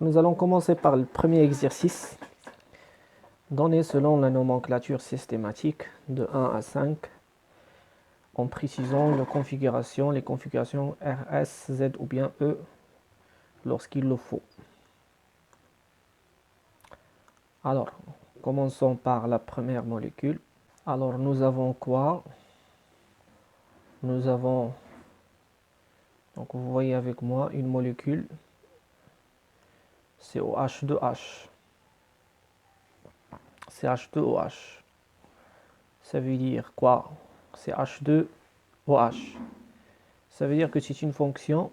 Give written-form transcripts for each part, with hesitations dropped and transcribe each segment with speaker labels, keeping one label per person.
Speaker 1: Nous allons commencer par le premier exercice, donné selon la nomenclature systématique de 1 à 5, en précisant les configurations R, S, Z ou bien E lorsqu'il le faut. Alors, commençons par la première molécule. Alors, nous avons quoi? Nous avons, donc vous voyez avec moi, une molécule COH2H. CH2OH. Ça veut dire quoi? CH2OH. Ça veut dire que c'est une fonction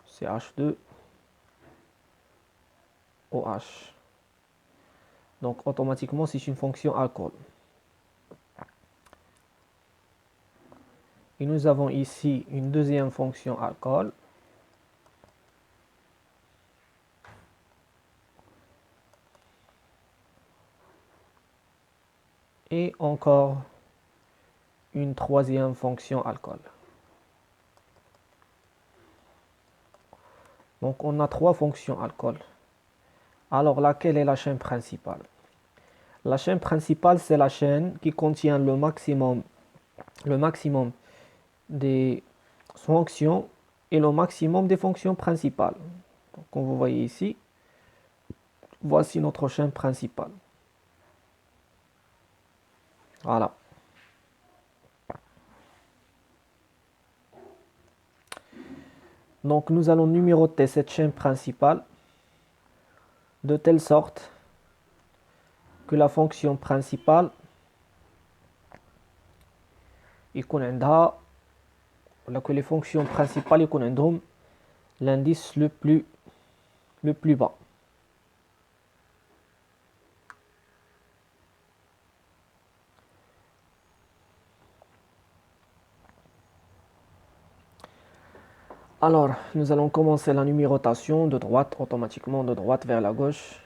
Speaker 1: CH2OH. Donc automatiquement c'est une fonction alcool. Et nous avons ici une deuxième fonction alcool. Et encore une troisième fonction alcool. Donc on a trois fonctions alcool. Alors laquelle est la chaîne principale? La chaîne principale, c'est la chaîne qui contient le maximum des fonctions et le maximum des fonctions principales. Donc, comme vous voyez ici, voici notre chaîne principale. Voilà. Donc nous allons numéroter cette chaîne principale de telle sorte que la fonction principale que les fonctions principales يكون عندهم l'indice le plus bas. Alors, nous allons commencer la numérotation de droite, automatiquement de droite vers la gauche,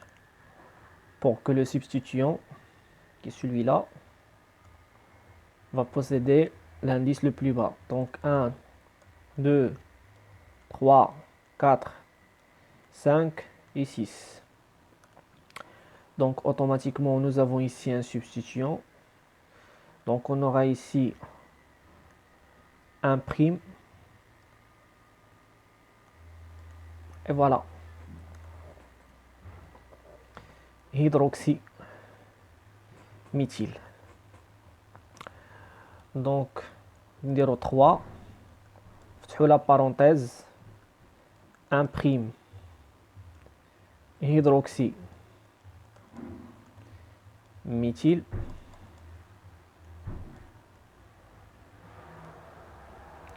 Speaker 1: pour que le substituant, qui est celui-là, va posséder l'indice le plus bas. Donc 1, 2, 3, 4, 5 et 6. Donc automatiquement, nous avons ici un substituant. Donc on aura ici un prime. Et voilà. Hydroxyméthyle. Donc, نديرو 3. فتحوا la parenthèse. 1 prime. Hydroxyméthyle.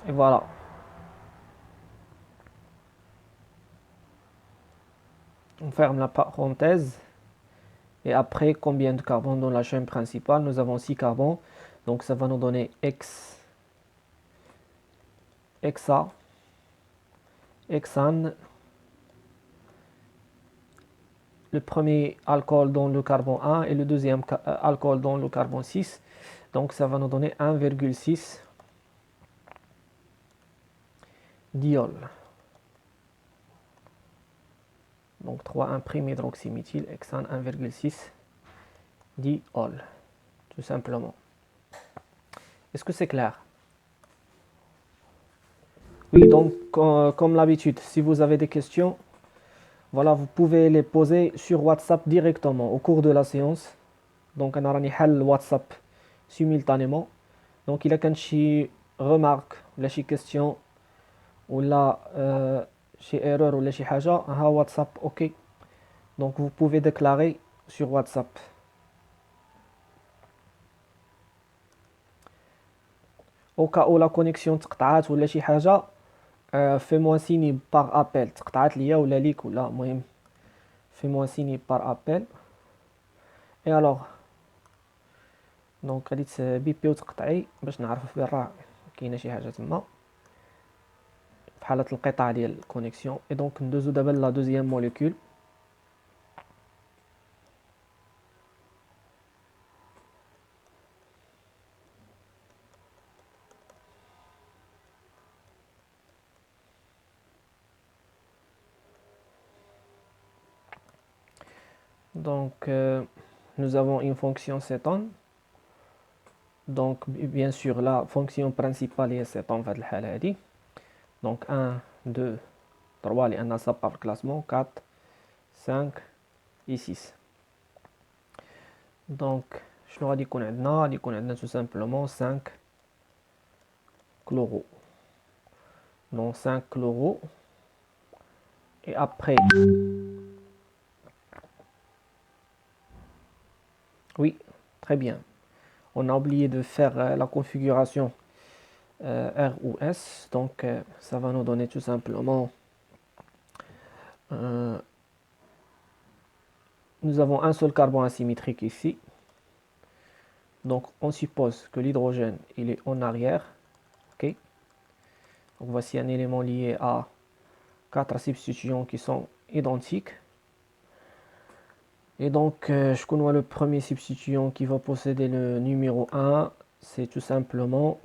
Speaker 1: Et voilà. On ferme la parenthèse. Et après, combien de carbone dans la chaîne principale? Nous avons 6 carbones. Donc ça va nous donner hexane. Le premier alcool dans le carbone 1 et le deuxième alcool dans le carbone 6. Donc ça va nous donner 1,6 diol. Donc 3,1' hydroxyméthyle, hexane 1,6 diol. Tout simplement. Est-ce que c'est clair? Oui, donc comme l'habitude, si vous avez des questions, voilà, vous pouvez les poser sur WhatsApp directement au cours de la séance. Donc on a le WhatsApp simultanément. Donc il y a شي remarque ولا شي question ولا شي erreur ولا شي حاجة ها WhatsApp OK. Donc vous pouvez déclarer sur WhatsApp. Au cas où la connexion تقطعات ولا شي حاجة fais-moi signe par appel. تقطعات ليا ولا ليك ولا المهم fais-moi signe par appel. Et alors دونك غادي تبيبي وتقطعي باش نعرف بلي راه كاينه شي حاجه تما في حاله القطاع ديال الكونيكسيون. اي دونك ندوزو دابا لا دوزيام موليكول. Donc, nous avons une fonction ceton. Donc, bien sûr, la fonction principale est ceton في هذه الحالة هذه. Donc, 1, 2, 3 لأن سبق في الكلاسمون 4, 5 et 6. Donc, شنو غادي يكون عندنا؟ غادي يكون عندنا tout simplement 5 chloro. Donc 5 chloro. Et après, oui, très bien. On a oublié de faire la configuration R ou S. Donc, ça va nous donner tout simplement... nous avons un seul carbone asymétrique ici. Donc, on suppose que l'hydrogène, il est en arrière. Ok. Donc, voici un élément lié à 4 substitutions qui sont identiques. Et donc, je connais le premier substituant qui va posséder le numéro 1. C'est tout simplement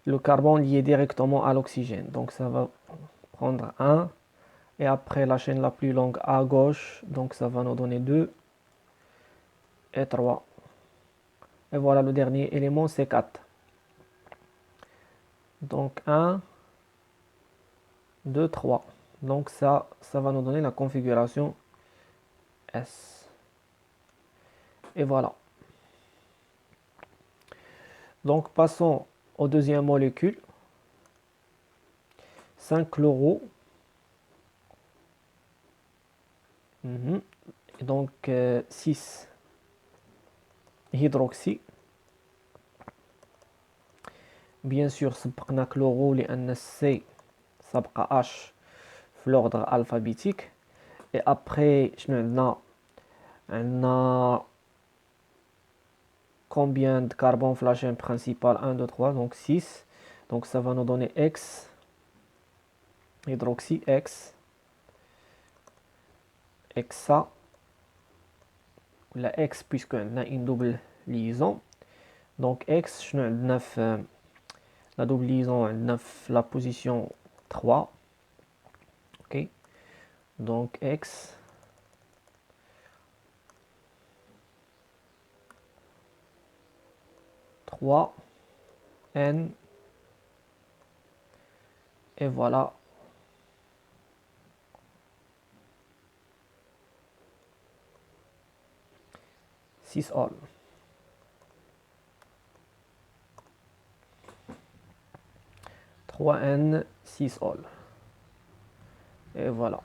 Speaker 1: le carbone lié directement à l'oxygène. Donc, ça va prendre 1. Et après, la chaîne la plus longue à gauche. Donc, ça va nous donner 2 et 3. Et voilà, le dernier élément, c'est 4. Donc, 1, 2, 3. Donc, ça va nous donner la configuration S. Et voilà. Donc, passons aux deuxième molécule. 5 chloro. Et donc, 6 hydroxy. Bien sûr, سبقنا chloro لأن C سبق H في l'ordre alphabétique. Et après, on a combien de carbone sur la chaîne principale? 1, 2, 3, donc 6. Donc ça va nous donner X, hydroxy, X, Xa, la X puisqu'on a une double liaison. Donc X, je 9, la double liaison, 9, la position 3. Ok. Donc X, N, et voilà. Six all. N, 6 all. Et voilà.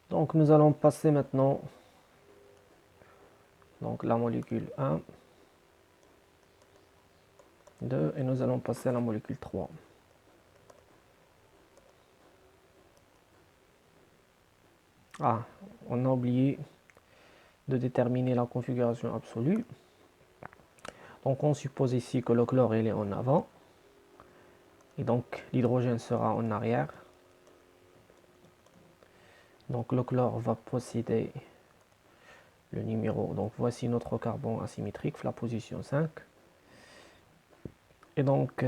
Speaker 1: Donc nous allons passer maintenant donc la molécule 1, 2 et nous allons passer à la molécule 3. Ah, on a oublié de déterminer la configuration absolue. Donc on suppose ici que le chlore il est en avant et donc l'hydrogène sera en arrière. Donc le chlore va posséder le numéro. Donc voici notre carbone asymétrique, la position 5. Et donc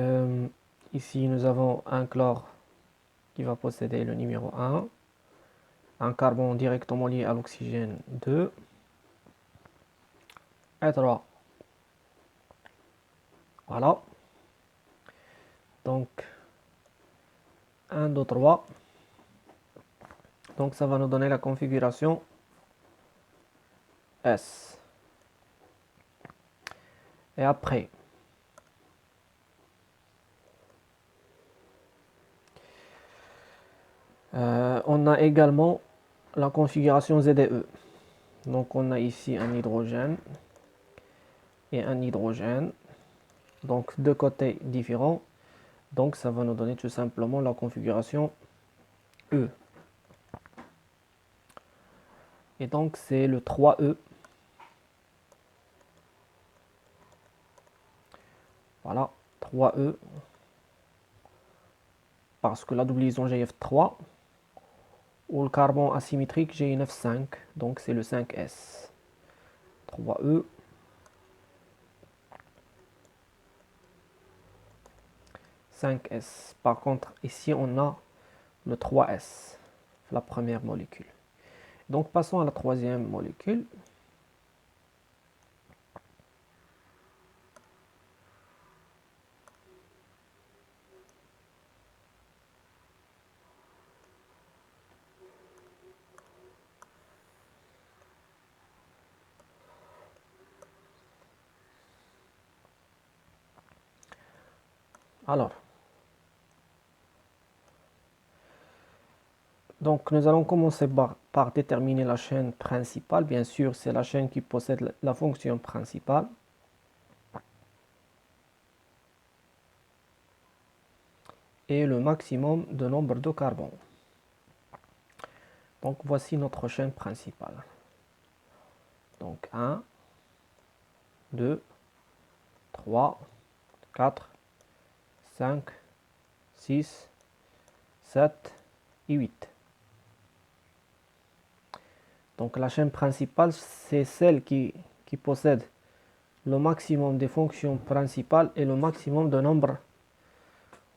Speaker 1: ici nous avons un chlore qui va posséder le numéro 1. Un carbone directement lié à l'oxygène 2 et 3. Voilà. Donc 1, 2, 3. Donc ça va nous donner la configuration S. Et après, on a également la configuration ZDE. Donc on a ici un hydrogène et un hydrogène. Donc deux côtés différents. Donc ça va nous donner tout simplement la configuration E. Et donc c'est le 3E. Voilà. 3E, parce que la double liaison GF3, ou le carbone asymétrique GNF5, donc c'est le 5S. 3E, 5S. Par contre, ici, on a le 3S, la première molécule. Donc, passons à la troisième molécule. Alors, donc nous allons commencer par déterminer la chaîne principale. Bien sûr, c'est la chaîne qui possède la fonction principale. Et le maximum de nombre de carbone. Donc voici notre chaîne principale. Donc 1, 2, 3, 4, 5, 6, 7 et 8. Donc la chaîne principale, c'est celle qui possède le maximum des fonctions principales et le maximum de nombre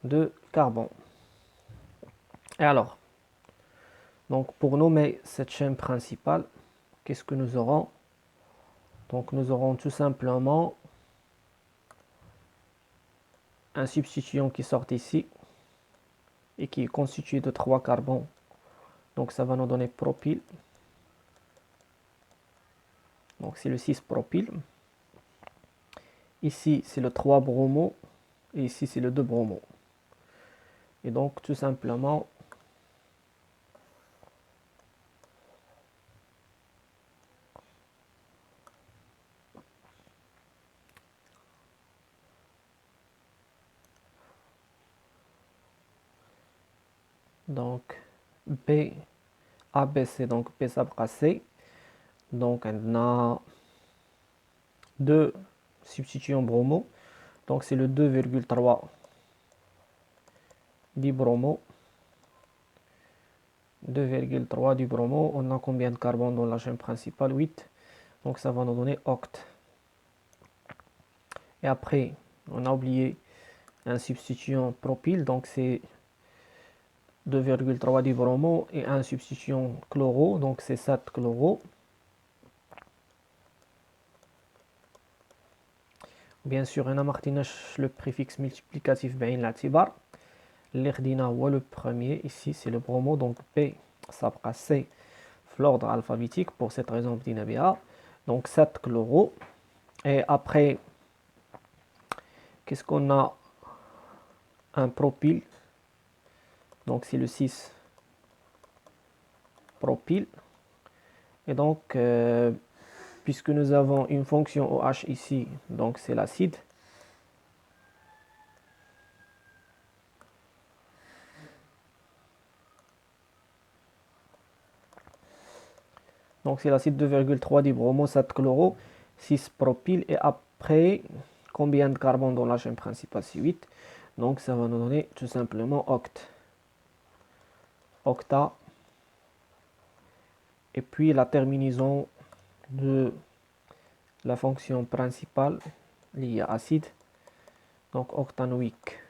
Speaker 1: de carbone. Et alors, donc pour nommer cette chaîne principale, qu'est-ce que nous aurons? Donc nous aurons tout simplement un substituant qui sort ici et qui est constitué de 3 carbones. Donc ça va nous donner propyle. Donc c'est le 6-propyle. Ici c'est le 3-bromo et ici c'est le 2-bromo. Et donc tout simplement donc B ABC, donc B s'appelle C. Donc on a deux substituants bromo. Donc c'est le 2,3 dibromo. 2,3 du bromo. On a combien de carbone dans la chaîne principale? 8. Donc ça va nous donner oct. Et après, on a oublié un substituant propyle. Donc c'est 2,3 du bromo et un substituant chloro. Donc c'est 7 chloro. Bien sûr, on a marqué le préfixe multiplicatif بعين الاعتبار. اللي خدينا هو le premier. Ici, c'est le bromo. Donc P, ça sera C. L'ordre alphabétique, pour cette raison بدينا donc 7 chloro. Et après, qu'est-ce qu'on a? Un propyle, donc c'est le 6 propyle. Et donc puisque nous avons une fonction OH ici, donc c'est l'acide, donc c'est l'acide 2,3 dibromo 7 chloro 6 propyle. Et après, combien de carbone dans la chaîne principale? C'est 8. Donc ça va nous donner tout simplement oct. Octa. Et puis la terminaison de la fonction principale liée à acide, donc octanoïque.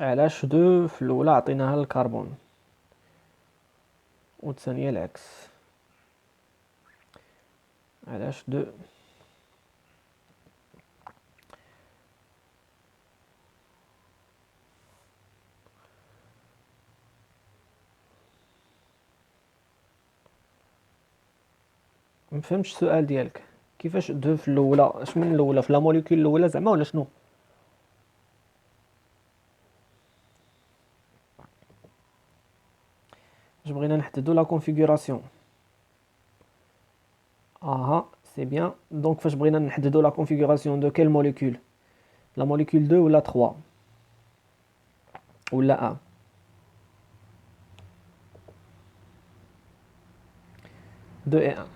Speaker 1: علاش 2 في الاولى عطيناها الكربون والثانيه العكس؟ علاش 2؟ مفهمتش السؤال ديالك. كيفاش 2 في الاولى؟ اش من الاولى؟ في لا موليكول الاولى زعما ولا شنو؟ اش بغينا نحددو لا كونفيغوراسيون. اها سي بيان. دونك فاش بغينا نحددو لا كونفيغوراسيون دو كيل موليكول؟ لا موليكول 2 ولا 3 ولا 1؟ 2 et 1.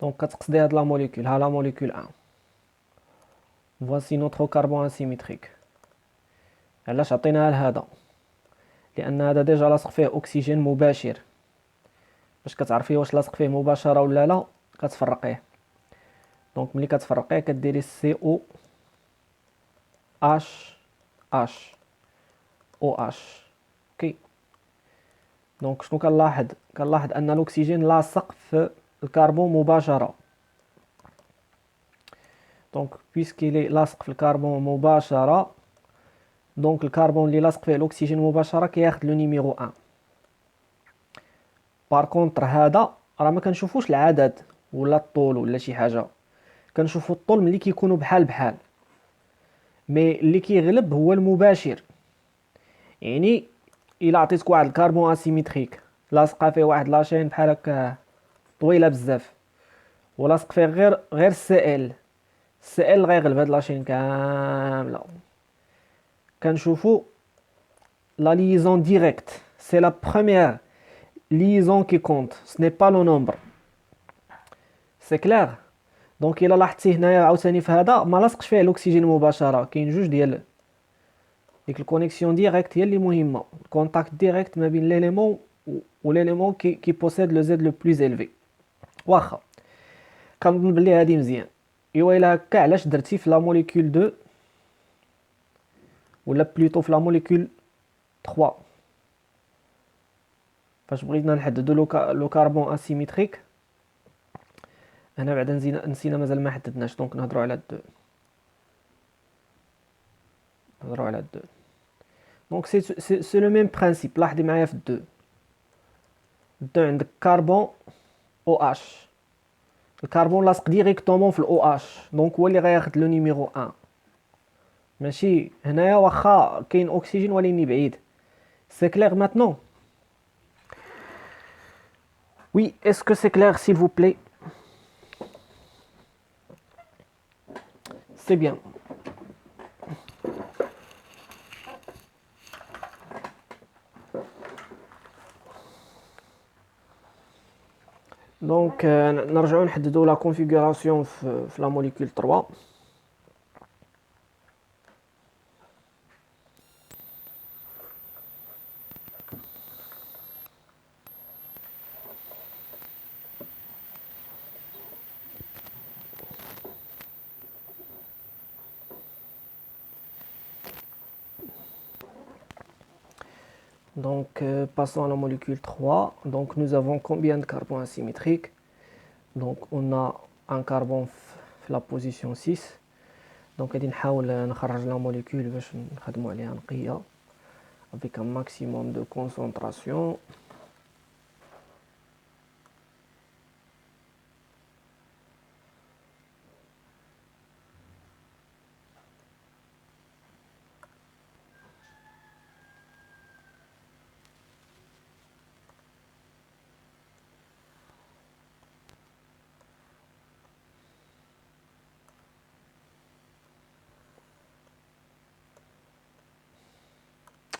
Speaker 1: Donc, كتقصدي هاد la molécule, ها la molécule 1. Voici notre carbone asymétrique. علاش عطيناها لهذا؟ لأن هذا ديجا لاصق فيه أكسجين مباشر. باش كتعرفي واش لاصق فيه مباشرة ولا لا، كتفرقيه. دونك ملي كتفرقيه كديري CO H H OH. اوكي. دونك شنو كنلاحظ ان الاكسجين لاصق في الكربون مباشرة. دونك بيسكيلي لاصق في الكربون مباشرة، دونك الكربون اللي لاصق فيه الاكسجين مباشرة كياخد لو نيميرو 1. بار كونطر هذا راه ما كنشوفوش العدد ولا الطول ولا شي حاجة، كنشوفو الطول ملي كيكونوا بحال بحال، مي اللي كيغلب هو المباشر. يعني الا عطيتك واحد الكربون اسيميتريك لاصقه فيه واحد لاشين بحال هكا طويله بزاف، ولاصق فيه غير السي ال غيغلب هاد لاشين كامله. كنشوفو لا ليزون ديريكت، سي لا بروميير ليزون كي كونت، ce n'est pas le nombre. سي كلير. دونك الا لاحظتي هنايا عاوتاني في هذا ما لاصقش فيه الاكسجين مباشره، كاين جوج ديال ديك الكونيكسيون ديريكت هي اللي مهمه، الكونتاكت ديريكت ما بين ليليمون و ليليمون كي بوسيد لو زد لو بلوس الفي. واخا كنظن بلي هادي مزيان. ايوا الا هكا علاش درتي في لا موليكول 2 ولا بلوتو في لا موليكول 3؟ فاش بغينا نحددو لو كربون اسيميتريك هنا بعدا نسينا مازال ما حددناش، دونك نهضروا على 2. نهضروا على 2. دونك سي لو ميم برينسيپ. لاحظي معايا في 2 عندك كربون او اش، الكربون لاصق ديريكتومون في الاو اش، دونك هو اللي غياخد لو نيميرو 1. ماشي هنايا واخا كاين اكسجين ولكن بعيد. سي كلير ماتنون؟ وي اسكو سي كلير s'il vous plaît؟ سي بيان. دونك نرجعو نحددو لا كونفيغوراسيون في لا موليكول 3. Donc, passons à la molécule 3. Donc, nous avons combien de carbone asymétriques? Donc, on a un carbone في la position 6. Donc, غادي نحاول نخرج la molécule باش نخدمو عليها نقية avec un maximum de concentration.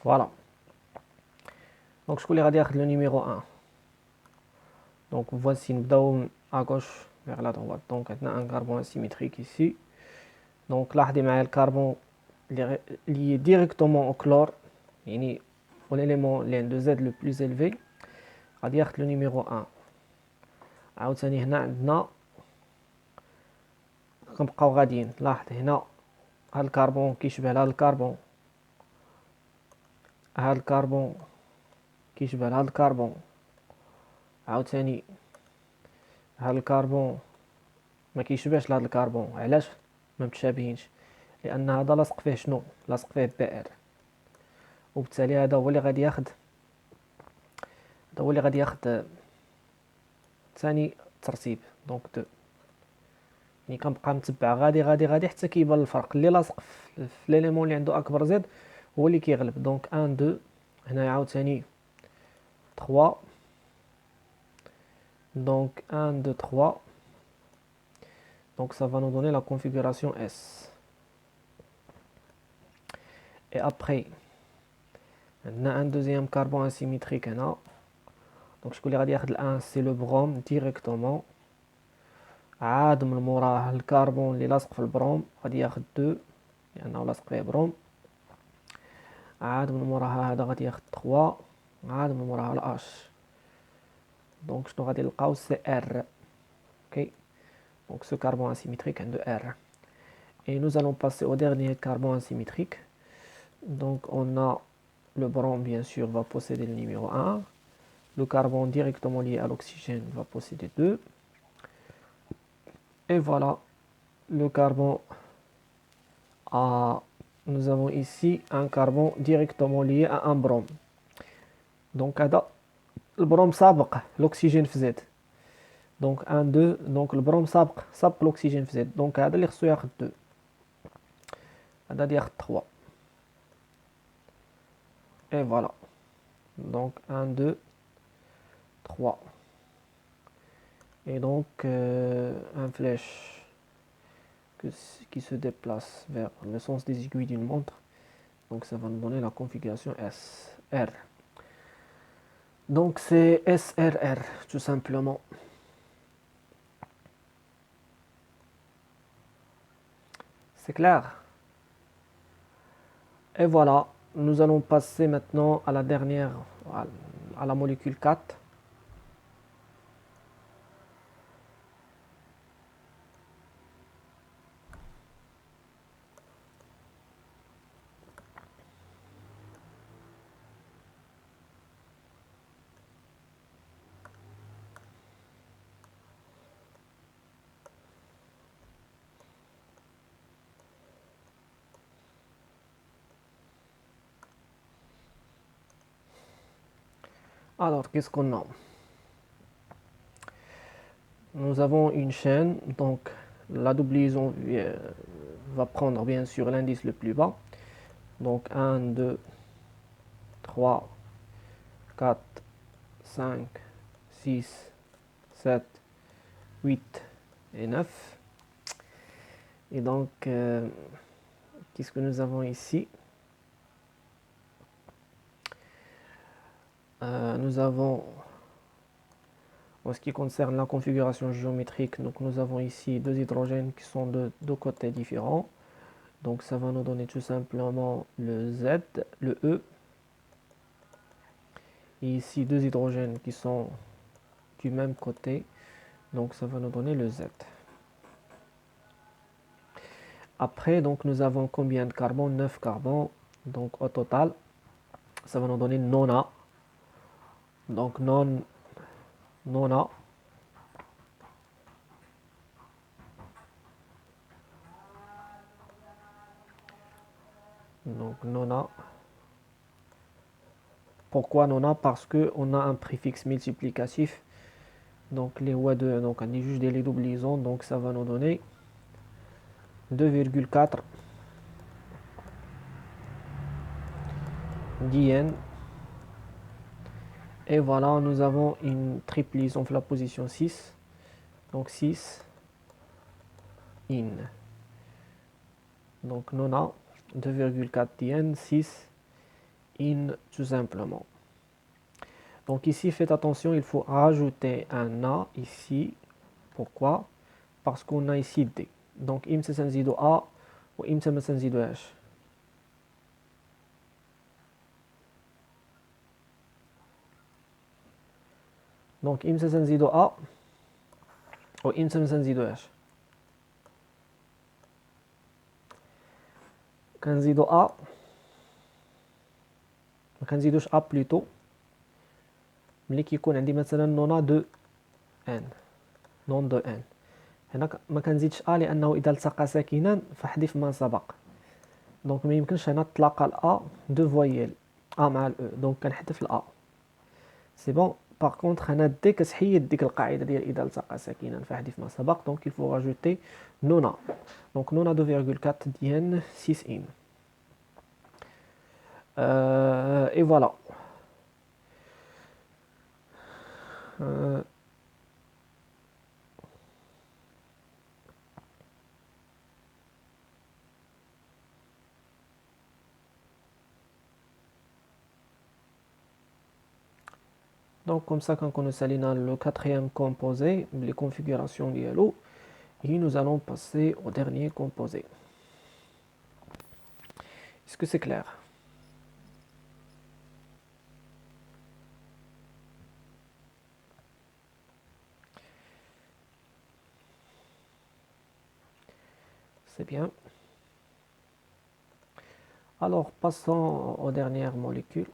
Speaker 1: Voilà. Donc, شكون اللي غادي ياخد le numéro 1؟ Donc, voici, نبداو à gauche vers la droite. Donc, عندنا un carbone asymétrique ici. Donc, لاحظي معايا الكربون اللي ديريكتومون au chlore، يعني l'élément اللي عنده Z le plus élevé غادي ياخد le numéro 1. عاوتاني هنا عندنا كنبقاو غاديين. لاحظ هنا هاد الكربون كيشبه لهاد الكربون، هاد الكربون كيشبه لهاد الكربون، عاوتاني هاد الكربون ما كيشبهش لهاد الكربون. علاش ما متشابهينش؟ لان هذا لاصق فيه شنو؟ لاصق فيه بي ال، وبالتالي هذا هو اللي غادي ياخد ثاني ترتيب. دونك دو، يعني كنبقى نتبع غادي حتى كيبان الفرق. اللي لاصق في ليليمون اللي عنده اكبر زد هو اللي كيغلب. دونك 1 2 هنا عاوتاني 3. Donc 1, 2, 3. Donc ça va nous donner la configuration S. Et après, on a un deuxième carbone asymétrique. Donc je vais dire que 1 c'est le brome directement. عاد من موراه الكربون اللي لاصق في البروم غادي ياخد 2 لانه لاصق فيه بروم. عاد من موراها هذا غادي ياخد 3. عاد من موراها الاش. دونك شنو غادي نلقاو سي ار. اوكي دونك ce carbone asymétrique عنده R. Et nous allons passer au dernier carbone asymétrique. Donc on a le brome bien sûr va posséder le numéro 1. Le carbone directement lié à l'oxygène va posséder 2. Et voilà, le carbone nous avons ici un carbone directement lié à un brome. Donc le brome سابق l'oxygène في Z. Donc 1, 2, donc le brome سابق l'oxygène في Z. Donc هذا اللي خصو ياخد 2. هذا اللي ياخد 3. Et voilà. Donc 1, 2, 3. Et donc un flèche qui se déplace vers le sens des aiguilles d'une montre. Donc ça va nous donner la configuration SR. Donc c'est SRR tout simplement. C'est clair? Et voilà, nous allons passer maintenant à la dernière, à la molécule 4. Alors, qu'est-ce qu'on a? Nous avons une chaîne, donc la double liaison va prendre bien sûr l'indice le plus bas. Donc 1, 2, 3, 4, 5, 6, 7, 8 et 9. Et donc, qu'est-ce que nous avons ici? Nous avons, en ce qui concerne la configuration géométrique, donc nous avons ici deux hydrogènes qui sont de deux côtés différents. Donc ça va nous donner tout simplement le Z, le E. Et ici deux hydrogènes qui sont du même côté. Donc ça va nous donner le Z. Après, donc nous avons combien de carbone? 9 carbones. Donc au total, ça va nous donner nona. Donc nona. Donc nona. Pourquoi nona? Parce qu'on a un préfixe multiplicatif. Donc les OA2, donc on est juste des doubles liaisons. Donc ça va nous donner 2,4 diène. Et voilà, nous avons une triple liaison pour la position 6. Donc 6 in. Donc nona, 2,4 diène, 6 in tout simplement. Donc ici, faites attention, il faut rajouter un A ici. Pourquoi? Parce qu'on a ici D. Donc إمتى تنزيدو A وإمتى ما تنزيدوهاش؟ Donc إمتى تنزيدو A وإمتى ما تنزيدوهاش؟ كنزيدو A ما كنزيدوش A بلوتو ملي كيكون عندي مثلا نونا دو ان نون دو ان. هنا ما كنزيدش ا لانه اذا التقى ساكنا فحذف ما سبق. دونك ما يمكنش هنا تلاقى الا دو فويل ا مع الاو. دونك كنحذف الا سي بون. باغ كونطخ هنا دي كتحيد ديك القاعده ديال اذا التقى ساكنا فحذف ما سبق. دونك il faut rajouter نونا. دونك نونا 2,4 ديال 6 ان. Et voilà. Donc comme ça, quand on a le quatrième composé, les configurations d'ILO, et nous allons passer au dernier composé. Est-ce que c'est clair? C'est bien. Alors passons aux dernières molécules.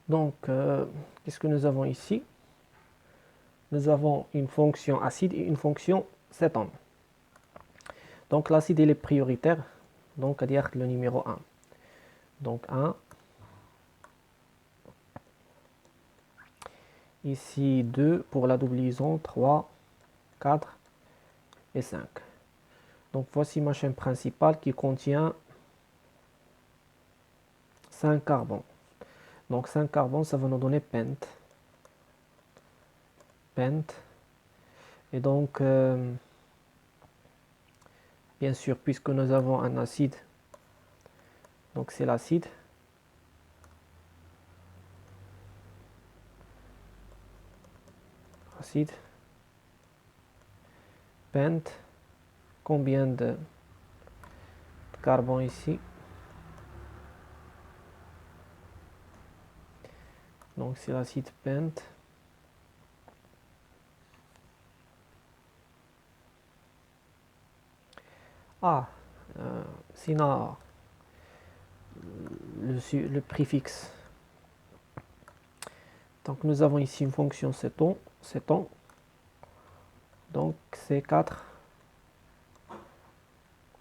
Speaker 1: Donc, qu'est-ce que nous avons ici? Nous avons une fonction acide et une fonction cétone. Donc l'acide il est prioritaire, donc à dire le numéro 1. Donc 1. Ici 2 pour la double liaison, 3, 4 et 5. Donc voici ma chaîne principale qui contient 5 carbones. Donc 5 carbones, ça va nous donner pente. Pente. Et donc, bien sûr, puisque nous avons un acide, donc c'est l'acide. Acide. Pente. Combien de carbone ici? Donc c'est l'acide pente. Ah, sinon le préfixe. Donc nous avons ici une fonction céton. Donc c'est 4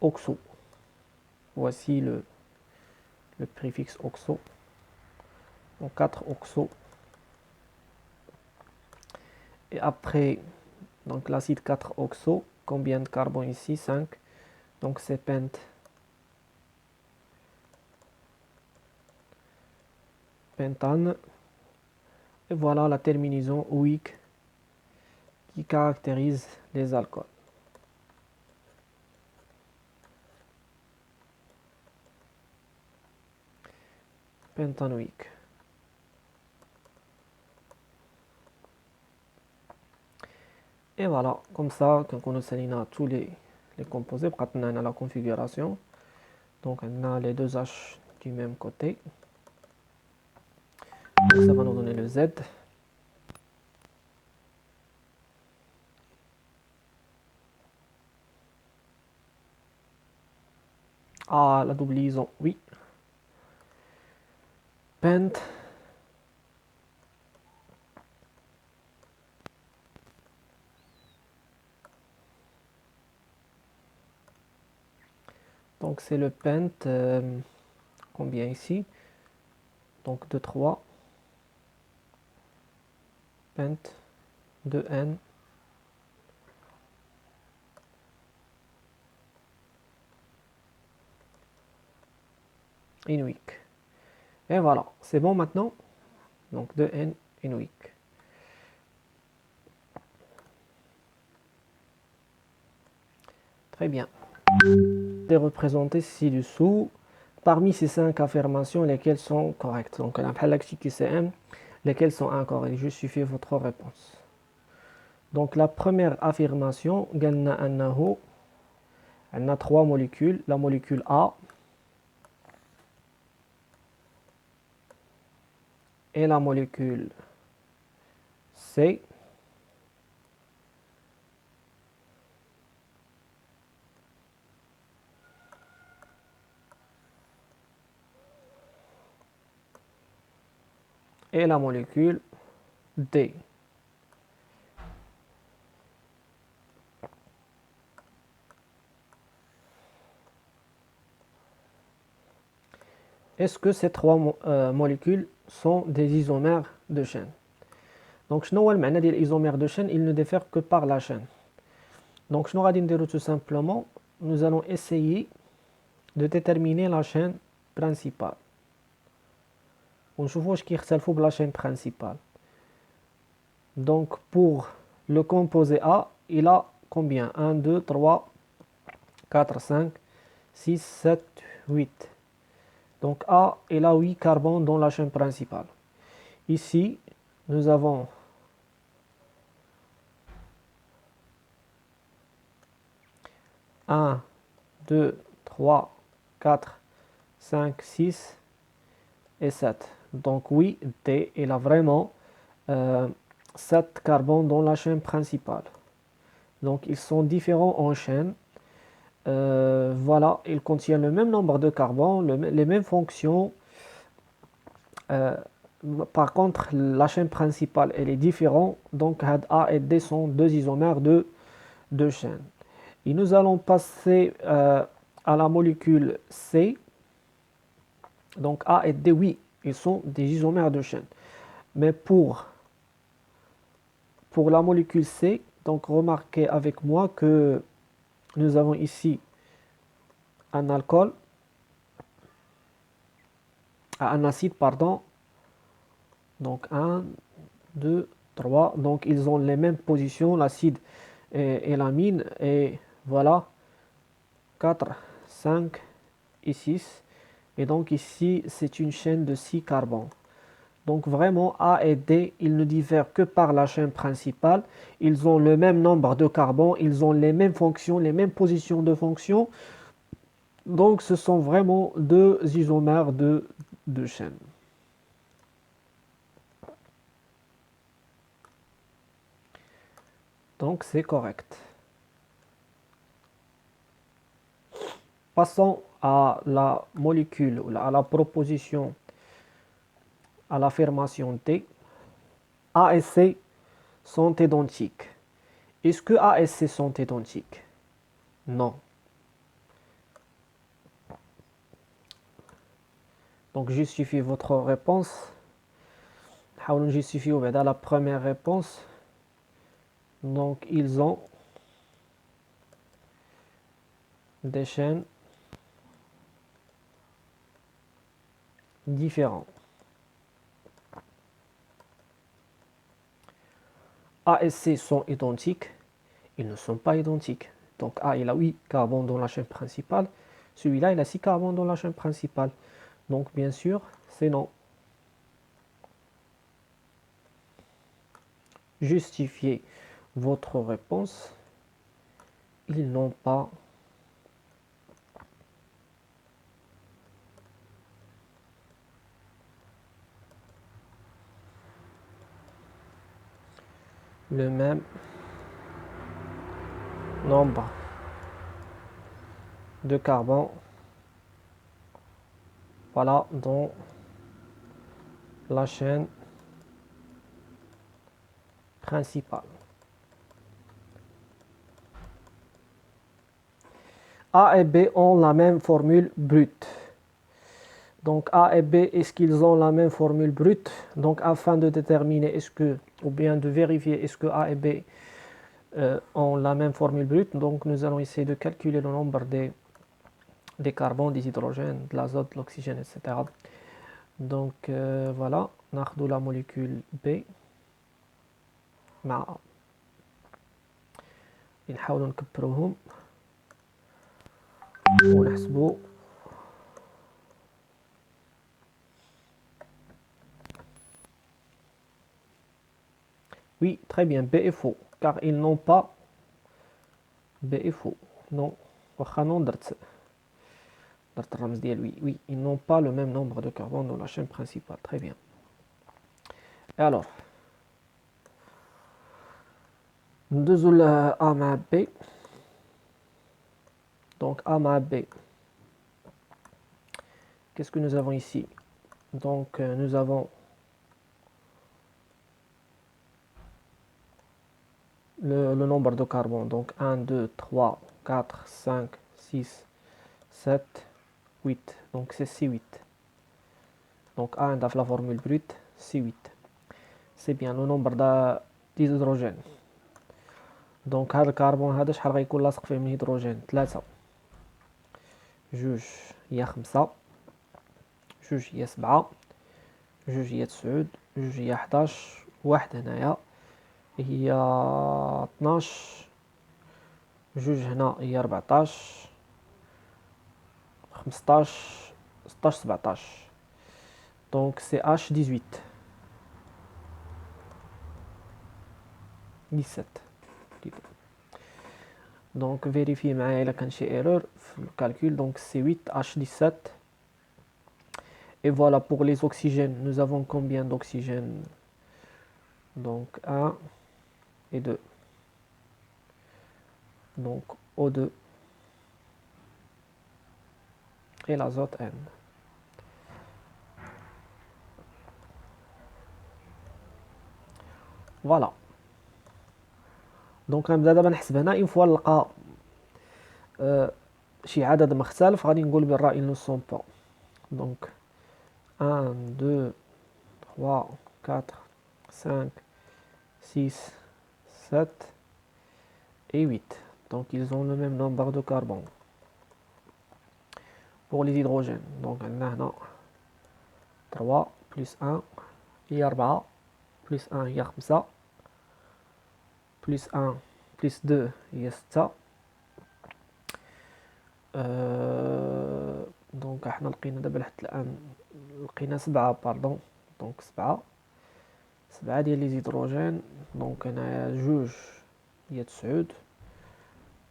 Speaker 1: oxo. Voici le préfixe oxo. Donc 4 oxo. Et après, donc l'acide 4 oxo, combien de carbone ici? 5. Donc c'est pente. Pentane. Et voilà la terminaison oïque qui caractérise les alcools. Pentanoïque. Et voilà, comme ça, quand on a tous les composés, on a la configuration. Donc on a les deux H du même côté. Donc ça va nous donner le Z. Ah, la double liaison, oui. Pent. Donc c'est le pent, combien ici? Donc de 3. Pent de N. Inuique. Et voilà, c'est bon maintenant. Donc 2N inuique. Très bien. C'est représenté ci-dessous parmi ces 5 affirmations lesquelles sont correctes. Donc on a QCM, lesquelles sont incorrectes. Justifiez votre réponse. Donc la première affirmation, on a 3 molécules. La molécule A et la molécule C et la molécule D. Est-ce que ces trois molécules sont des isomères de chaîne? Donc, شنو هو المعنى ديال الإيزومير de chaîne? Il ne diffère que par la chaîne. Donc, شنو غادي نديرو tout simplement? Nous allons essayer de déterminer la chaîne principale. ونشوفوا واش كيختلفوا بلا chaîne principale. Donc, pour le composé A, il a combien? 1, 2, 3, 4, 5, 6, 7, 8. Donc A, il a 8 carbones dans la chaîne principale. Ici, nous avons un, 2, 3, 4, 5, 6 et 7. Donc oui, D, il a vraiment 7 carbones dans la chaîne principale. Donc ils sont différents en chaîne. Voilà, ils contiennent le même nombre de carbones, les mêmes fonctions. Par contre, la chaîne principale, elle est différente. Donc A et D sont deux isomères de chaîne. Et nous allons passer à la molécule C. Donc A et D, oui, ils sont des isomères de chaîne. Mais pour la molécule C, donc remarquez avec moi que nous avons ici un alcool, un acide, pardon. Donc 1, 2, 3. Donc ils ont les mêmes positions, l'acide et l'amine. Et voilà, 4, 5 et 6. Et donc ici, c'est une chaîne de 6 carbones. Donc vraiment, A et D, ils ne diffèrent que par la chaîne principale. Ils ont le même nombre de carbones, ils ont les mêmes fonctions, les mêmes positions de fonctions. Donc ce sont vraiment deux isomères de chaîne. Donc c'est correct. Passons à la molécule, à la proposition, à l'affirmation T. A et C sont identiques. Est-ce que A et C sont identiques? Non. Donc justifiez votre réponse. حاولوا نجيستيفيو بعدا la première réponse. Donc ils ont des chaînes différentes. A et C sont identiques. Ils ne sont pas identiques. Donc A, il a 8 carbones dans la chaîne principale. Celui-là, il a 6 carbones dans la chaîne principale. Donc bien sûr, c'est non. Justifiez votre réponse. Ils n'ont pas le même nombre de carbone, voilà, dans la chaîne principale. A et B ont la même formule brute. Donc A et B, est-ce qu'ils ont la même formule brute? Donc afin de déterminer est-ce que, ou bien de vérifier est-ce que A et B ont la même formule brute, donc nous allons essayer de calculer le nombre des carbones, des hydrogènes, de l'azote, de l'oxygène, etc. Donc voilà, ناخذ la molécule B مع نحاولوا نكبروهم ونحسبوا. Oui, très bien, B est faux, car ils n'ont pas. B est faux. Non, oui, ils n'ont pas le même nombre de carbone dans la chaîne principale. Très bien. Et alors, ندوزو A مع B. Donc A مع B. Qu'est-ce que nous avons ici? Donc nous avons le nombre de carbone. Donc 1, 2, 3, 4, 5, 6, 7, 8. Donc c'est C8. Donc A عندها في la formule brute C8. C'est bien le nombre d'hydrogène. دونك هذا الكربون هذا شحال غيكون لاصق فيه من هيدروجين؟ 3. جوج هي 5، جوج هي 7، جوج هي 9، جوج هي 11، واحد هنايا هي 12، جوج هنا هي 14، 15، 16، 17. دونك سي اش 18. 17. Donc vérifiez معايا الا كان شي erreur في الكالكول. Donc c'est 8H17. Et voilà pour les oxygènes. Nous avons combien d'oxygène? Donc 1 et 2. Donc O2 et l'azote N. Voilà. دونك غنبدا دابا نحسب هنا اون فوا نلقى شي عدد مختلف غادي نقول بالرا ils ne sont pas. Donc 1 2 3 4 5 6 7 et 8. Donc ils ont le même nombre de carbone. Pour les hydrogènes, donc on a 3 plus 1 هي 4 plus 1 هي 5 plus 1 plus 2 هي 6. دونك احنا لقينا دابا لحد الان لقينا 7 باردون. دونك 7 ديال لي زيدروجين. دونك هنايا جوج هي 9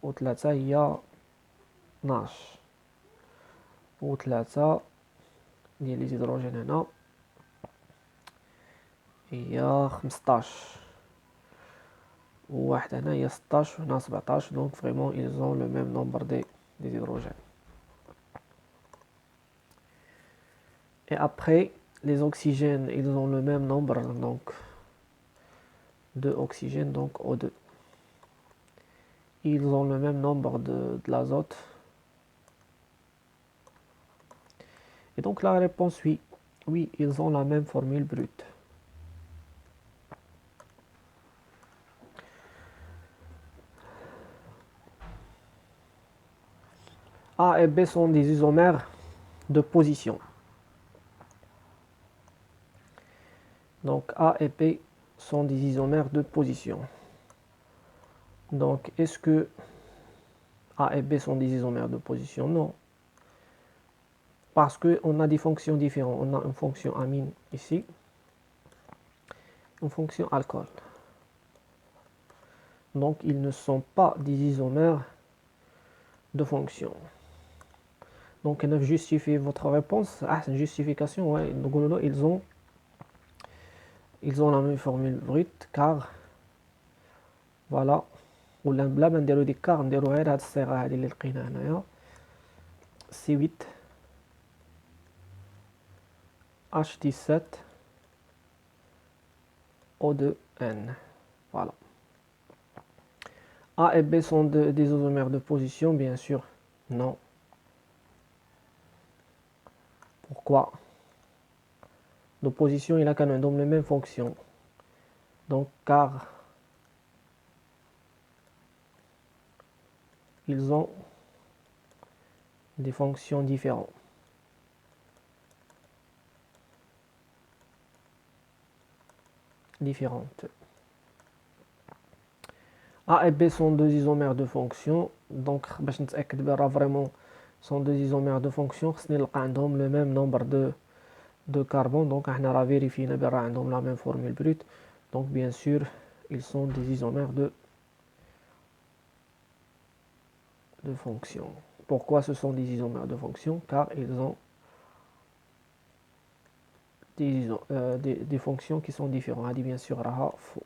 Speaker 1: و3 هي 12 و3 ديال لي زيدروجين هنا هي 15 وواحد هنا هي 16 وهنا 17. دونك فريمون ils ont le même nombre des hydrogènes. Et après les oxygènes ils ont le même nombre donc de oxygène, donc O2. Ils ont le même nombre de l'azote. Et donc la réponse oui. Oui, ils ont la même formule brute. A et B sont des isomères de position. Donc A et B sont des isomères de position. Donc est-ce que A et B sont des isomères de position? Non. Parce qu'on a des fonctions différentes. On a une fonction amine ici, une fonction alcool. Donc ils ne sont pas des isomères de fonction. Donc justifiez votre réponse. Ah, c'est une justification, ouais. Donc ils ont la même formule brute car voilà. ولا بلا ما نديرو ديك كار نديرو غير هاد الصيغه هادي اللي لقينا هنايا C8 H17 O2N. Voilà. A et B sont des isomères de position? Bien sûr, non. Pourquoi? De position, il a quand même les mêmes fonctions. Donc, car ils ont des fonctions différentes. A et B sont deux isomères de fonction. Donc, vraiment sont deux isomères de fonction. Ce n'est le même nombre de carbone. Donc, on a vérifié la même formule brute. Donc, bien sûr, ils sont des isomères de fonction. Pourquoi ce sont des isomères de fonction? Car ils ont des fonctions qui sont différentes. On dit bien sûr faux.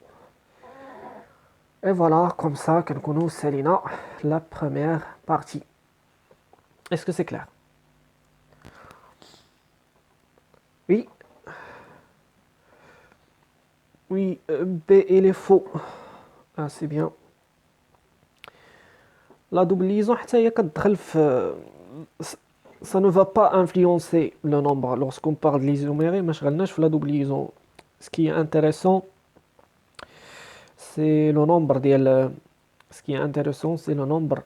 Speaker 1: Et voilà, comme ça, nous Selina, la première partie. Est-ce que c'est clair? Oui. Oui, B il est faux. Ah, c'est bien. La double liaison حتى هي كتدخل في ça ne va pas influencer le nombre lorsqu'on parle de l'isomérie. ما شغلناش في la double liaison. Ce qui est intéressant c'est le nombre ce qui est intéressant c'est le nombre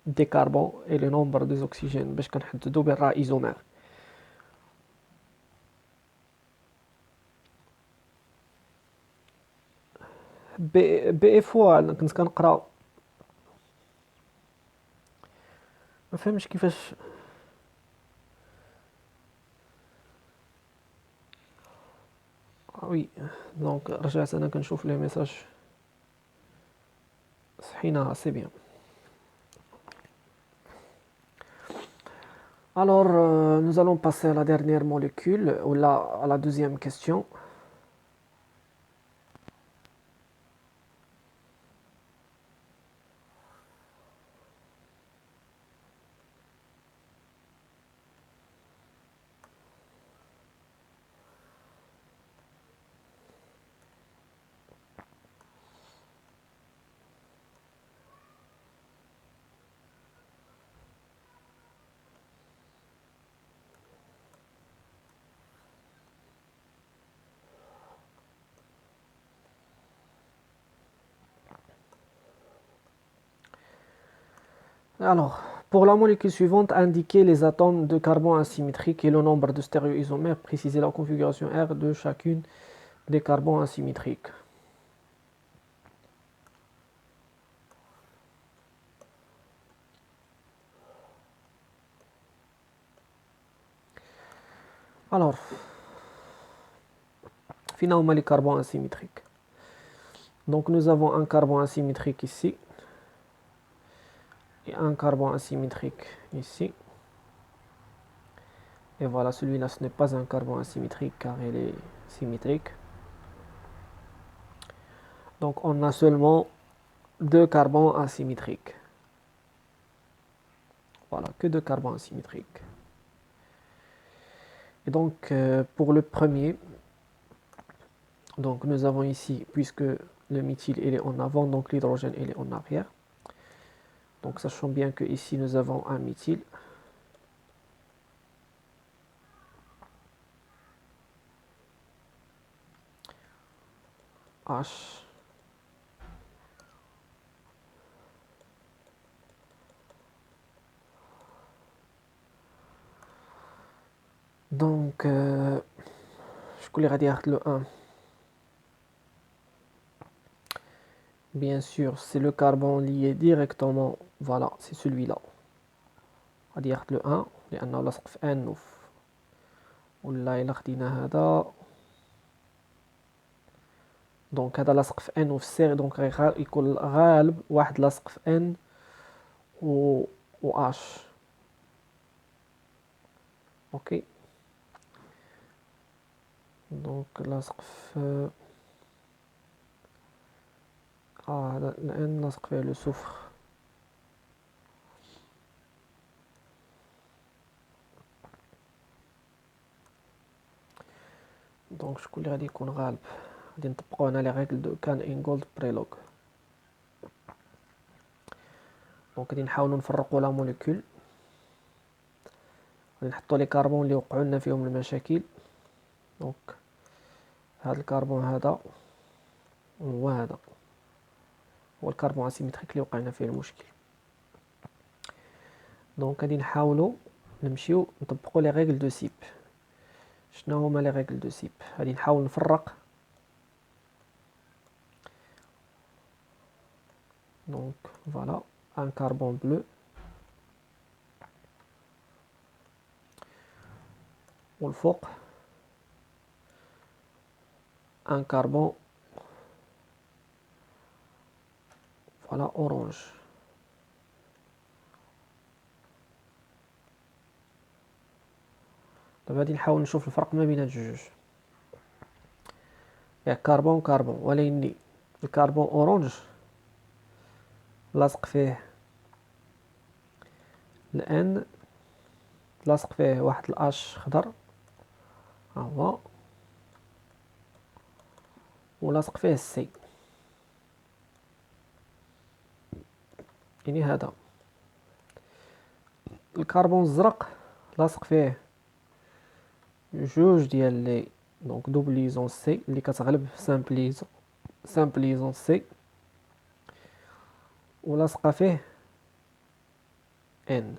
Speaker 1: des carbone et le nombre des oxygènes باش كنحددو بالرا isomère. بي اف او كنت كنقرا ما فهمتش كيفاش وي دونك رجعت انا كنشوف لي ميساج صحينا سي بيان. Alors, nous allons passer à la dernière molécule, ou à la deuxième question. Alors, pour la molécule suivante, indiquez les atomes de carbone asymétriques et le nombre de stéréoisomères. Précisez la configuration R de chacune des carbones asymétriques. Alors, finalement les carbones asymétriques. Donc nous avons un carbone asymétrique ici et un carbone asymétrique ici. Et voilà, celui-là ce n'est pas un carbone asymétrique car il est symétrique. Donc on a seulement deux carbones asymétriques. Voilà, que deux carbones asymétriques. Et donc pour le premier, donc nous avons ici, puisque le méthyle il est en avant, donc l'hydrogène il est en arrière. Donc sachons bien que ici nous avons un méthyle. H. Donc, je vais dire le 1. Bien sûr, c'est le carbone lié directement. Voilà, c'est celui-là. On va dire le 1. لأنه لصق في N ولا إلا خدينا هذا. دونك هذا لصق في N وفي C. دونك يكون غالب واحد لصق في N و H. اوكي. دونك لاصق في هذا الان لاصق فيه لو سوفر. دونك شكون اللي غادي يكون غالب؟ غادي نطبقو هنا لي ريغل دو كان انغولد بريلوغ. دونك غادي نحاولو نفرقو لا موليكول، غادي نحطو لي كربون اللي وقعوا لنا فيهم المشاكل. دونك هذا الكربون هذا وهذا هو الكربون اسيمتريك اللي وقعنا فيه المشكل. دونك غادي نحاولوا نمشيو نطبقوا لي ريغل دو سيب. شنو هما لي ريغل دو سيب؟ غادي نحاول نفرق. دونك فوالا ان كربون بلو والفوق un carbone voilà orange. دابا غادي نحاول نشوف الفرق ما بين هاد الجوج. ياك كربون كربون، ولكن الكربون اورانج لاصق فيه الان، لاصق فيه واحد الاش خضر ها هو، ولاصق فيه السي يعني هذا. الكربون الزرق لاصق فيه جوج ديال لي دونك دوبل ليزون سي اللي كتغلب سامبل ليزون سي ولاصقه فيه ان.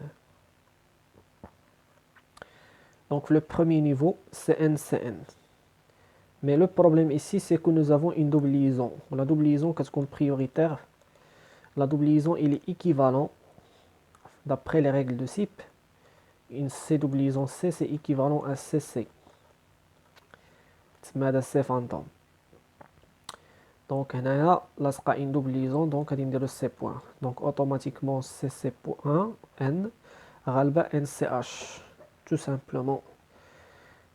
Speaker 1: Donc le premier niveau c'est NCN. Mais le problème ici c'est que nous avons une double liaison. La double liaison qu'est-ce prioritaire. La double liaison il est équivalent d'après les règles de SIP. Une C double liaison C c'est équivalent à CC. تسمى C fantôme. Donc هنايا لاصقه une double liaison donc غادي نديرو C point. Donc automatiquement CC point N غالبه NCH tout simplement.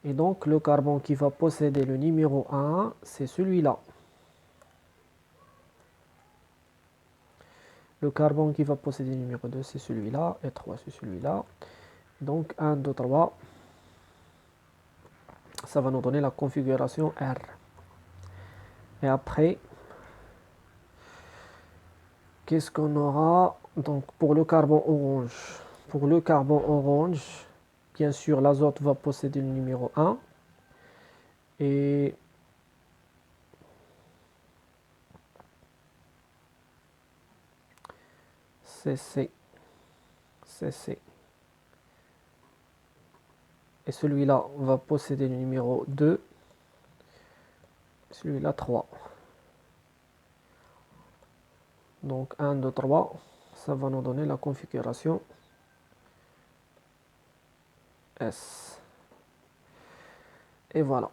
Speaker 1: Et donc le carbone qui va posséder le numéro 1 c'est celui-là. Le carbone qui va posséder le numéro 2 c'est celui-là et 3 c'est celui-là. Donc 1, 2, 3. Ça va nous donner la configuration R. Et après, qu'est-ce qu'on aura? Donc pour le carbone orange. Pour le carbone orange, bien sûr l'azote va posséder le numéro 1. Et CC. Et celui-là va posséder le numéro 2. Celui-là 3. Donc 1, 2, 3. Ça va nous donner la configuration S. Et voilà.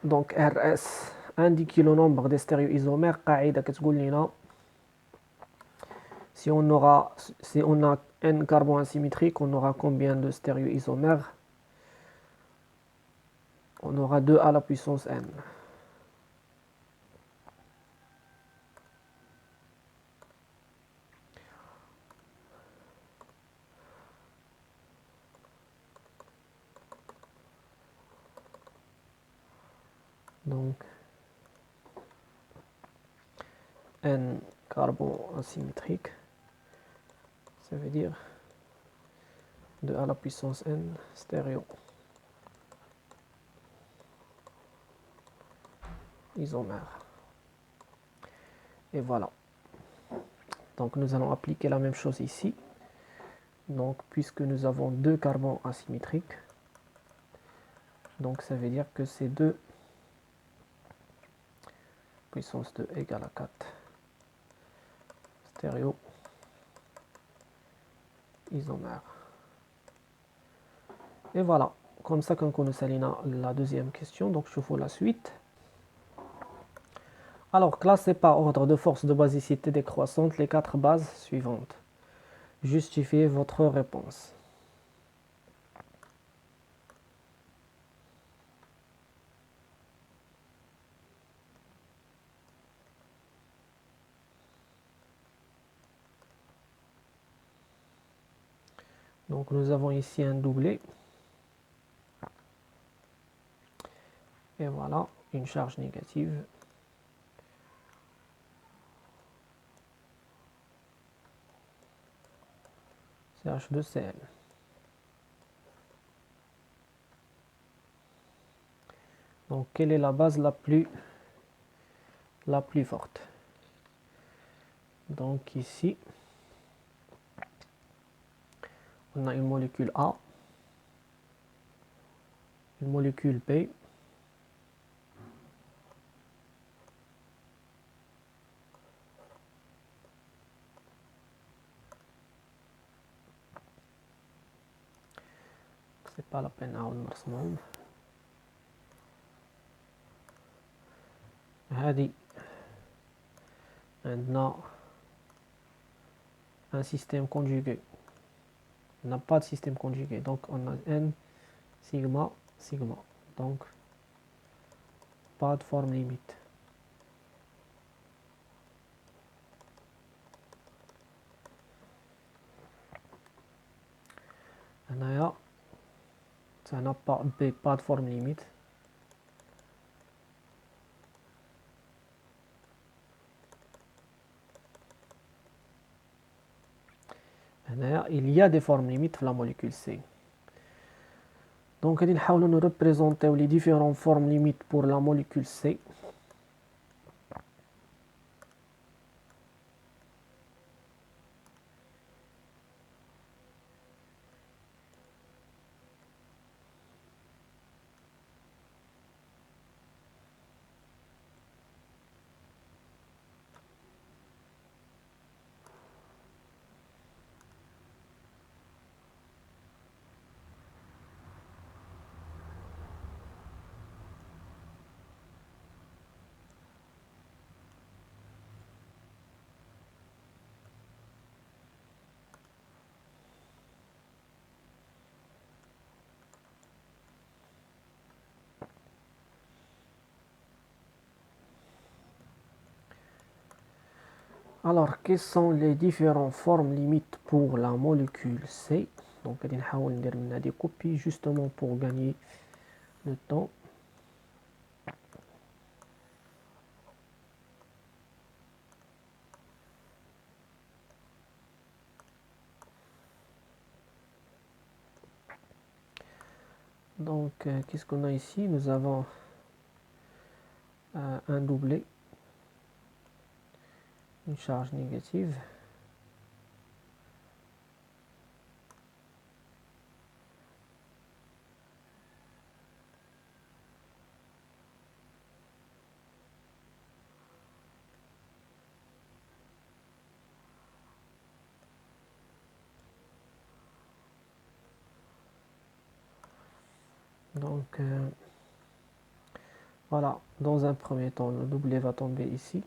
Speaker 1: Donc RS indique le nombre des stéréoisomères. قاعدة كتقول لنا si on a n carbone asymétrique, on aura combien de stéréoisomères? On aura 2 à la puissance n. Donc n carbone asymétrique, ça veut dire 2 à la puissance n stéréo isomère. Et voilà. Donc nous allons appliquer la même chose ici. Donc puisque nous avons 2 carbones asymétriques, donc ça veut dire que c'est 2 puissance 2 égale à 4 stéréo isomère. Et voilà, comme ça qu'on connaît la deuxième question. Donc je fais la suite. Alors, classez par ordre de force de basicité décroissante les 4 bases suivantes. Justifiez votre réponse. Donc nous avons ici un doublé. Et voilà, une charge négative. CH2Cl. Donc quelle est la base la plus forte? Donc ici, on a une molécule A, une molécule B, c'est pas la peine à نرسمهم. هذه عندنا un système conjugué. On n'a pas de système conjugué, donc on a n sigma sigma, donc pas de forme limite. هنايا ça n'a pas de forme limite. il y a des formes limites dans la molécule C. Donc, on va nous représenter les différentes formes limites pour la molécule C. Alors, quelles sont les différentes formes limites pour la molécule C? Donc, on va faire des copies justement pour gagner le temps. Donc, qu'est-ce qu'on a ici? Nous avons un doublé, une charge négative. Donc, voilà, dans un premier temps, le doublé va tomber ici.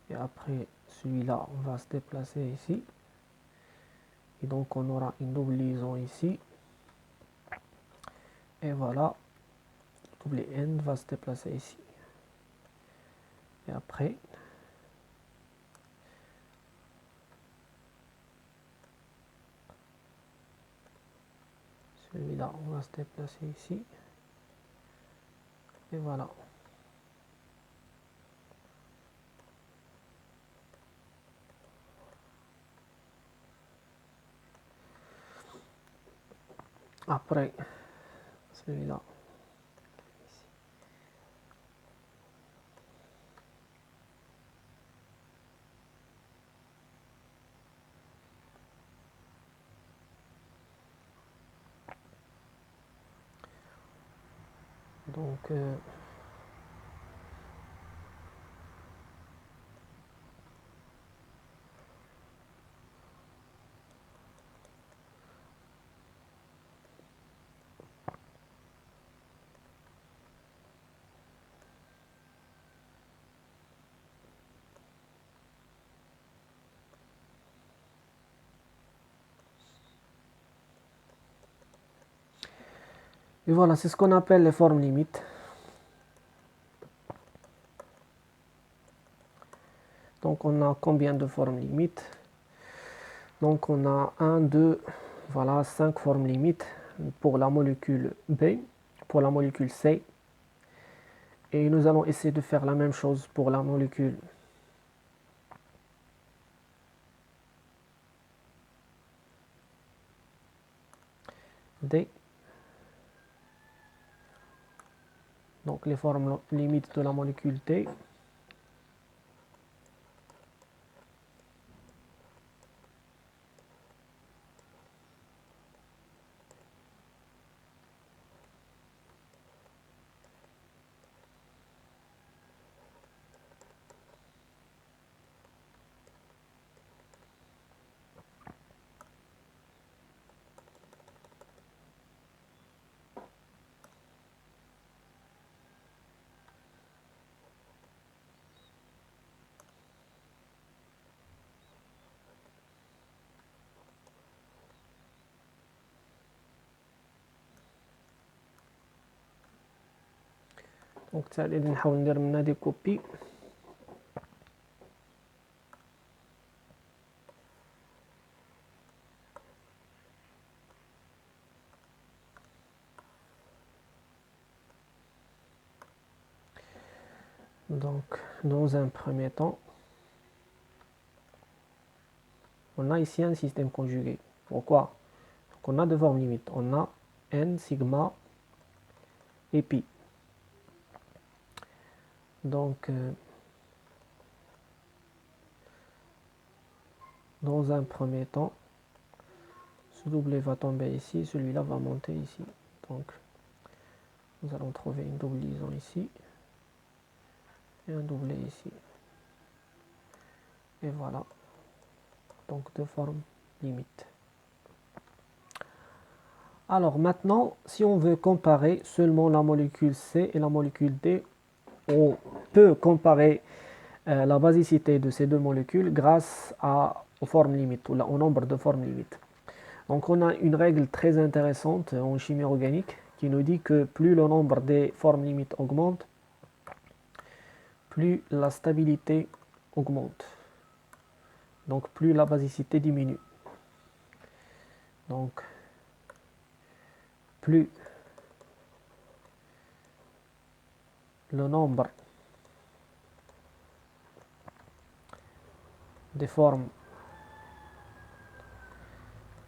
Speaker 1: Et après, celui-là va se déplacer ici. Et donc, on aura une double liaison ici. Et voilà, le doublé N va se déplacer ici. Et après, celui-là, on va se déplacer ici. Et voilà. Après, celui-là. Donc, et voilà, c'est ce qu'on appelle les formes limites. Donc, on a combien de formes limites? Donc, on a 1, 2, voilà, 5 formes limites pour la molécule B, pour la molécule C. Et nous allons essayer de faire la même chose pour la molécule D. Donc, les formes limites de la molécule D. Donc, on va faire des copies. Donc, dans un premier temps, On a ici un système conjugué. Pourquoi? Donc on a deux formes limites. On a n, sigma et pi. Donc, dans un premier temps, ce doublé va tomber ici, celui-là va monter ici. Donc, nous allons trouver une double liaison ici et un doublé ici. Et voilà. Donc, deux formes limites. Alors maintenant, si on veut comparer seulement la molécule C et la molécule D, on peut comparer la basicité de ces deux molécules grâce aux formes limites, ou au nombre de formes limites. Donc on a une règle très intéressante en chimie organique qui nous dit que plus le nombre des formes limites augmente, plus la stabilité augmente. Donc plus la basicité diminue. Donc plus le nombre des formes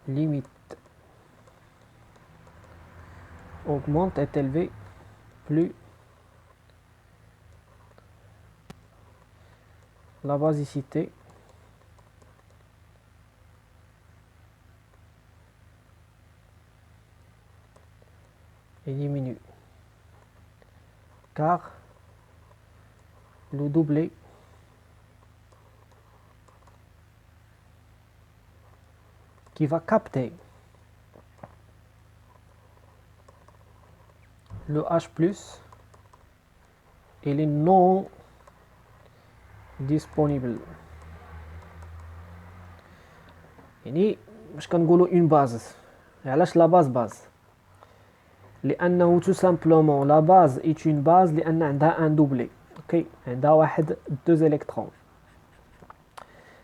Speaker 1: limites augmente, est élevé, plus la basicité est diminue. Car le doublé qui va capter le H+, il est non disponible. يعني باش كنقولوا une base. علاش la base لانه tout simplement la base est une base لان عندها un doublé. OK, عندها واحد deux électrons.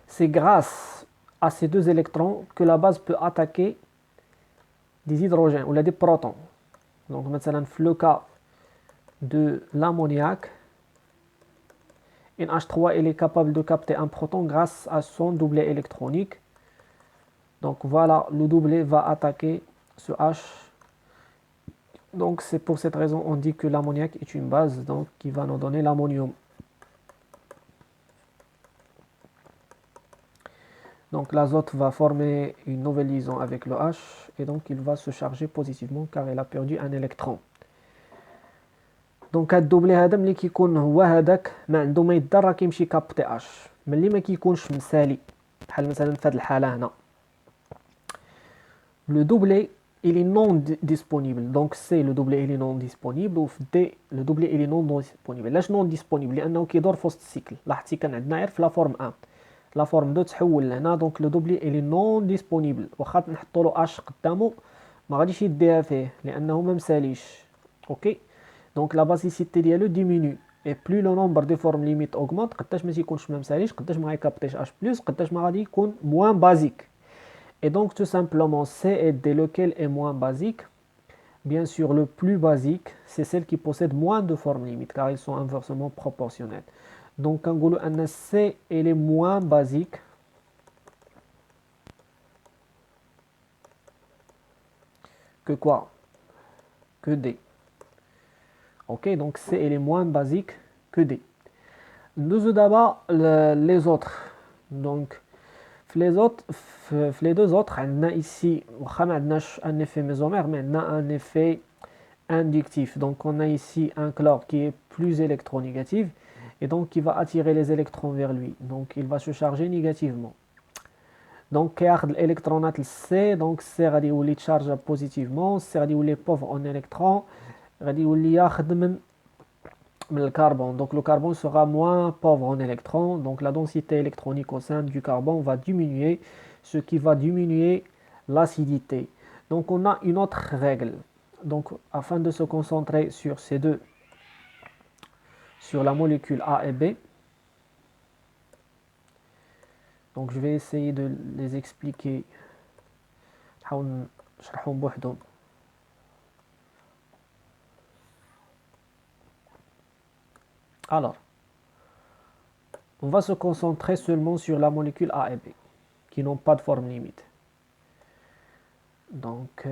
Speaker 1: C'est grâce à ces deux électrons que la base peut attaquer des hydrogènes ou des protons. Donc مثلا في le cas de l'ammoniac, NH3 il est capable de capter un proton grâce à son doublé électronique. Donc voilà, le doublé va attaquer ce H. Donc c'est pour cette raison on dit que l'ammoniac est une base donc qui va nous donner l'ammonium. Donc l'azote va former une nouvelle liaison avec le H et donc il va se charger positivement car il a perdu un électron. دونك هاد الدوبلي هذا ملي كيكون هو هذاك ما عنده ما يدار راه كيمشي كابتي اش ملي ما كيكونش مسالي بحال مثلا في هاد الحاله هنا لو دوبلي il est non disponible donc C le doublé il est non disponible و في D le doublé il est non disponible. علاش non disponible لانه كيدور في وسط السيكل. لاحظتي كان عندنا غير في لا فورم 1 لا فورم 2 تحول لهنا دونك لو دوبلي il est non disponible واخا نحطوا له اش قدامه ما غاديش يديها فيه لانه ما مساليش. اوكي Donc la basicité ديالو diminue et plus le nombre de formes limites augmente قداش ما تيكونش ما مساليش قداش ما غيكابتيش H+ قداش ما غادي يكون moins basique. Et donc tout simplement C et D lequel est moins basique? Bien sûr le plus basique c'est celle qui possède moins de formes limites car ils sont inversement proportionnels. Donc كنقولوا أن C elle est moins basique que quoi? Que D. Ok, donc C elle est moins basique que D. Nous d'abord les autres. Donc les deux autres, on a ici un effet mésomère, mais on a un effet inductif. Donc on a ici un chlore qui est plus électronégatif et donc qui va attirer les électrons vers lui. Donc il va se charger négativement. Donc l'électron C, donc C غادي يولي charge positivement, C غادي يولي pauvre en électrons, غادي يولي ياخذ من le carbone. Donc le carbone sera moins pauvre en électrons, donc la densité électronique au sein du carbone va diminuer, ce qui va diminuer l'acidité. Donc on a une autre règle. Donc afin de se concentrer sur ces deux, sur la molécule A et B, donc je vais essayer de les expliquer. Alors, on va se concentrer seulement sur la molécule A et B. qui n'ont pas de forme limite. Donc,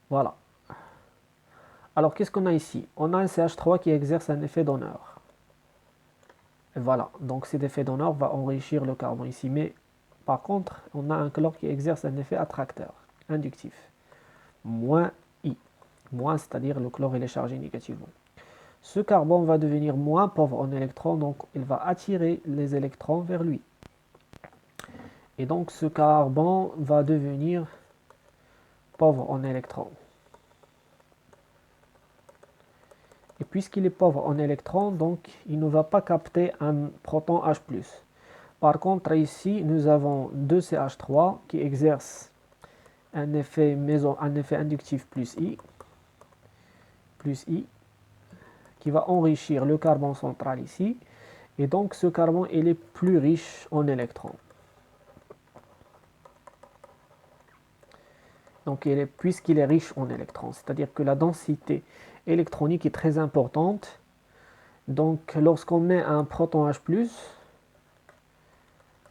Speaker 1: voilà. Alors, qu'est-ce qu'on a ici? On a un CH3 qui exerce un effet d'honneur. Et voilà, donc cet effet d'honneur va enrichir le carbone ici. Mais par contre, on a un chlore qui exerce un effet attracteur, inductif. Moins I. Moins, c'est-à-dire le chlore il est chargé négativement. Ce carbone va devenir moins pauvre en électrons, donc il va attirer les électrons vers lui. Et donc ce carbone va devenir pauvre en électrons. Et puisqu'il est pauvre en électrons, donc il ne va pas capter un proton H+. Par contre, ici, nous avons deux CH3 qui exercent un effet inductif plus I, qui va enrichir le carbone central ici. Et donc ce carbone il est plus riche en électrons. Donc puisqu'il est riche en électrons, c'est-à-dire que la densité électronique est très importante. Donc lorsqu'on met un proton H+,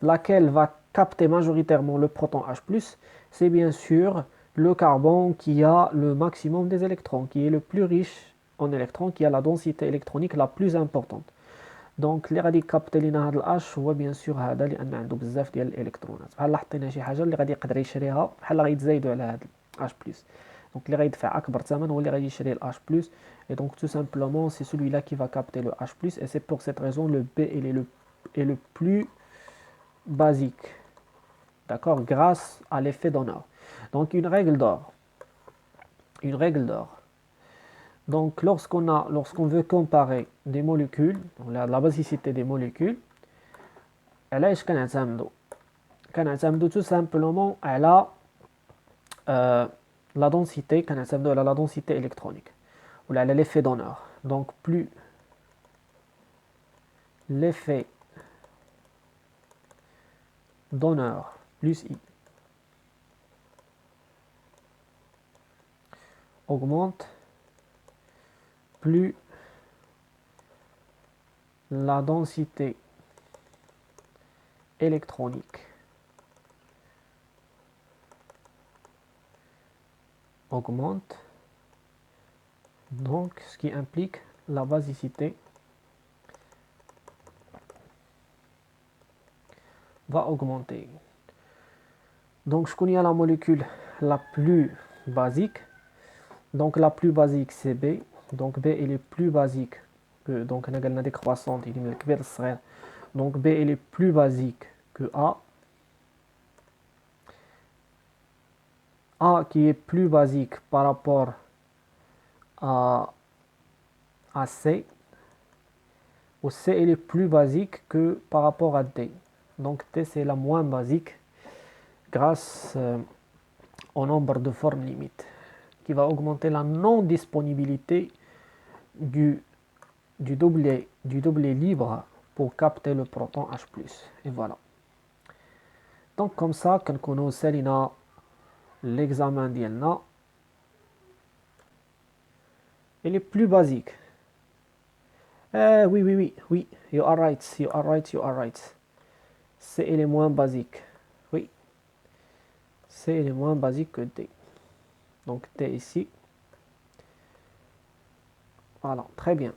Speaker 1: laquelle va capter majoritairement le proton H+, c'est bien sûr le carbone qui a le maximum des électrons, qui est le plus riche en électrons, qui a la densité électronique la plus importante. دونك اللي غادي يكابتي لينا هذا الاش هو بيان سور هذا لان عنده بزاف ديال الالكترونات بحال حطينا شي حاجه اللي غادي يقدر يشريها بحال غيتزايدوا على هذا الاش بلس دونك اللي غيدفع اكبر ثمن هو اللي غادي يشري الاش بلس et donc tout simplement c'est celui-là qui va capter le H+ et c'est pour cette raison le B est le plus basique, d'accord, grâce à l'effet d'honneur. Donc une règle d'or. Donc lorsqu'on veut comparer des molécules, la basicité des molécules, علاش كنعتمدو tout simplement على la densité على la densité électronique ou على l'effet d'honneur. Donc plus l'effet d'honneur plus I augmente, plus la densité électronique augmente, donc ce qui implique la basicité va augmenter. Donc je connais la molécule la plus basique. Donc la plus basique c'est B. Donc B elle est plus basique que, donc on a قلنا décroissante il est كبير الصغير. Donc B elle est plus basique que A. A qui est plus basique par rapport à C. Ou C elle est plus basique que par rapport à D. Donc D c'est la moins basique grâce au nombre de formes limites qui va augmenter la non-disponibilité du doublet libre pour capter le proton H+. Et voilà. Donc comme ça, كنكونوا سالينا l'examen ديالنا. Elle est plus basique. Oui, you are right. C elle est moins basique. Oui. C elle est moins basique que D. Donc D ici. Voilà, très bien.